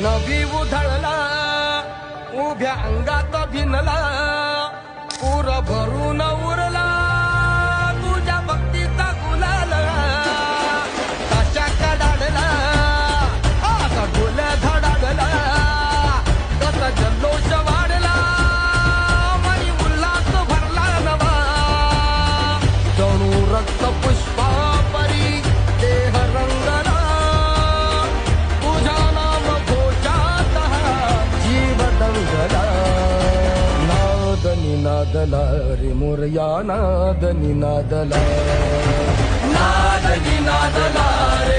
नवी उधळला उभ्या अंगात भिनला पूर भरून उरला तुझ्या भक्तीचा गुलाल कशा कडाडला आता ढोल धडाडला कसा जल्लोष वाढला मनी उल्हास भरला नवा जणू रक्त पुष्पा परी देह रंगला तुझ्या नाम घोषात जीव दंगला नाद निनादला रे मोरया नाद निनादला नाद निनादला रे